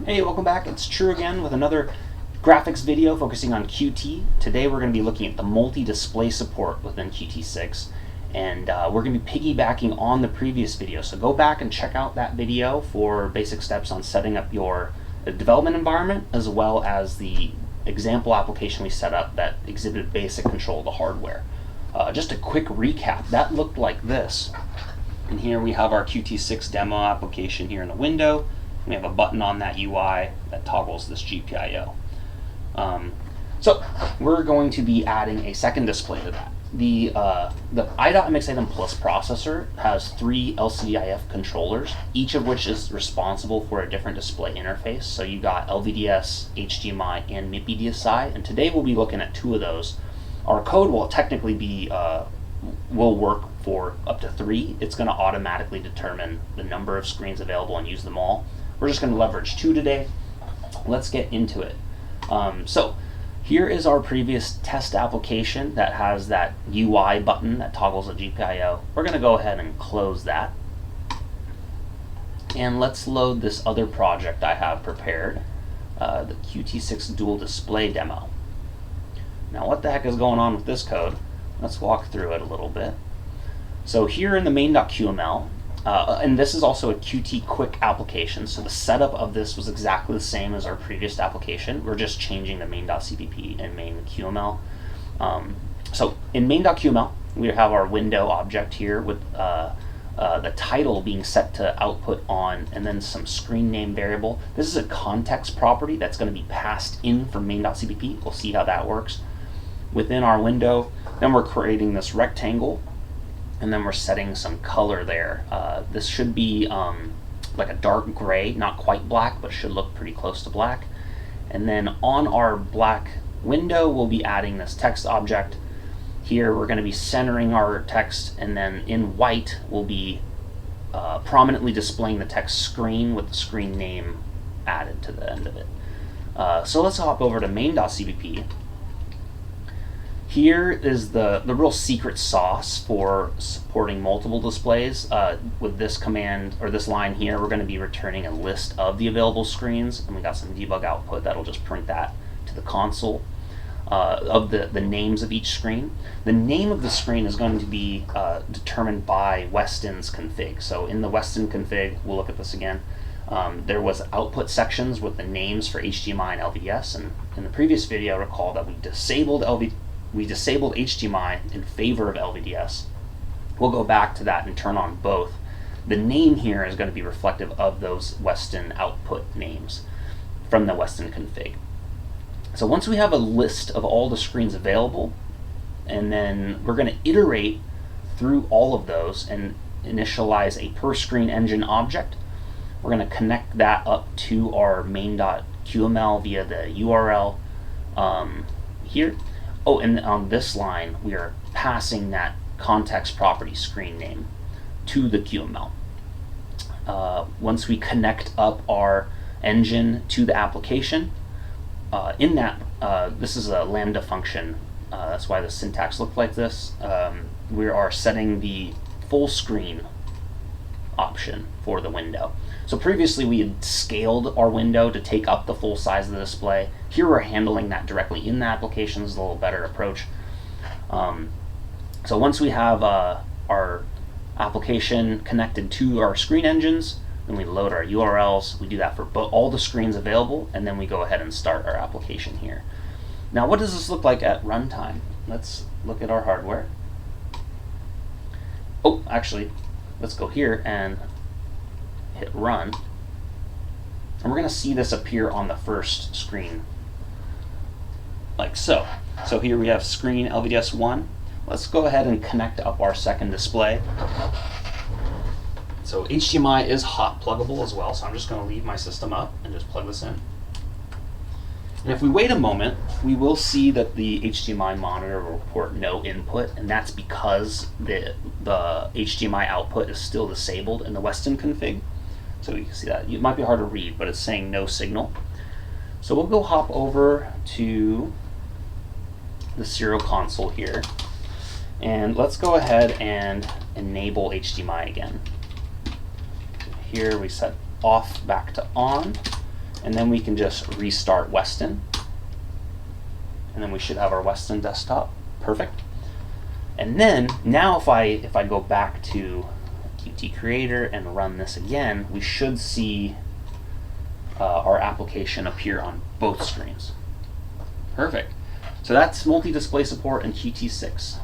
Hey, welcome back. It's True again with another graphics video focusing on Qt. Today we're going to be looking at the multi-display support within Qt6, and we're going to be piggybacking on the previous video. So go back and check out that video for basic steps on setting up your development environment, as well as the example application we set up that exhibited basic control of the hardware. Just a quick recap, that looked like this. And here we have our Qt6 demo application here in the window. We have a button on that UI that toggles this GPIO. So we're going to be adding a second display to that. The i.MX Item Plus processor has 3 LCDIF controllers, each of which is responsible for a different display interface. So you got LVDS, HDMI, and MIPI DSI, and today we'll be looking at 2 of those. Our code will technically be will work for up to 3. It's going to automatically determine the number of screens available and use them all. We're just going to leverage 2 today. Let's get into it. So here is our previous test application that has that UI button that toggles the GPIO. We're going to go ahead and close that. And let's load this other project I have prepared, the Qt6 dual display demo. Now what the heck is going on with this code? Let's walk through it a little bit. So here in the main.qml, and this is also a Qt quick application, so the setup of this was exactly the same as our previous application. We're just changing the main.cpp and main.qml. So in main.qml, we have our window object here with the title being set to output on, and then some screen name variable. This is a context property that's going to be passed in from main.cpp. We'll see how that works. Within our window, then we're creating this rectangle, and then we're setting some color there. This should be like a dark gray, not quite black, but should look pretty close to black. And then on our black window, we'll be adding this text object. Here we're going to be centering our text, and then in white we'll be prominently displaying the text screen with the screen name added to the end of it. So let's hop over to main.cpp. Here is the real secret sauce for supporting multiple displays. With this command, or this line here, we're going to be returning a list of the available screens, and we got some debug output that'll just print that to the console of the names of each screen. The name of the screen is going to be determined by Weston's config. So in the Weston config, we'll look at this again. There was output sections with the names for HDMI and LVDS, and in the previous video, recall that we disabled HDMI in favor of LVDS. We'll go back to that and turn on both. The name here is going to be reflective of those Weston output names from the Weston config. So once we have a list of all the screens available, and then we're going to iterate through all of those and initialize a per screen engine object. We're going to connect that up to our main.qml via the URL here. Oh, and on this line, we are passing that context property screen name to the QML. Once we connect up our engine to the application, in that, this is a Lambda function. That's why the syntax looked like this. We are setting the full screen option for the window. So previously we had scaled our window to take up the full size of the display. Here we're handling that directly in the application. This is a little better approach. So once we have our application connected to our screen engines, then we load our URLs. We do that for all the screens available, and then we go ahead and start our application here. Now what does this look like at runtime? Let's look at our hardware. Oh, actually, let's go here and hit run, and we're going to see this appear on the first screen like so. So here we have screen LVDS 1. Let's go ahead and connect up our second display. So HDMI is hot pluggable as well, so I'm just going to leave my system up and just plug this in. And if we wait a moment, we will see that the HDMI monitor will report no input, and that's because the HDMI output is still disabled in the Weston config. So you can see that. It might be hard to read, but it's saying no signal. So we'll go hop over to the serial console here, and let's go ahead and enable HDMI again. Here we set off back to on, and then we can just restart Weston, and then we should have our Weston desktop. Perfect. And then now if I go back to Qt Creator and run this again, we should see our application appear on both screens. Perfect. So that's multi-display support in Qt 6.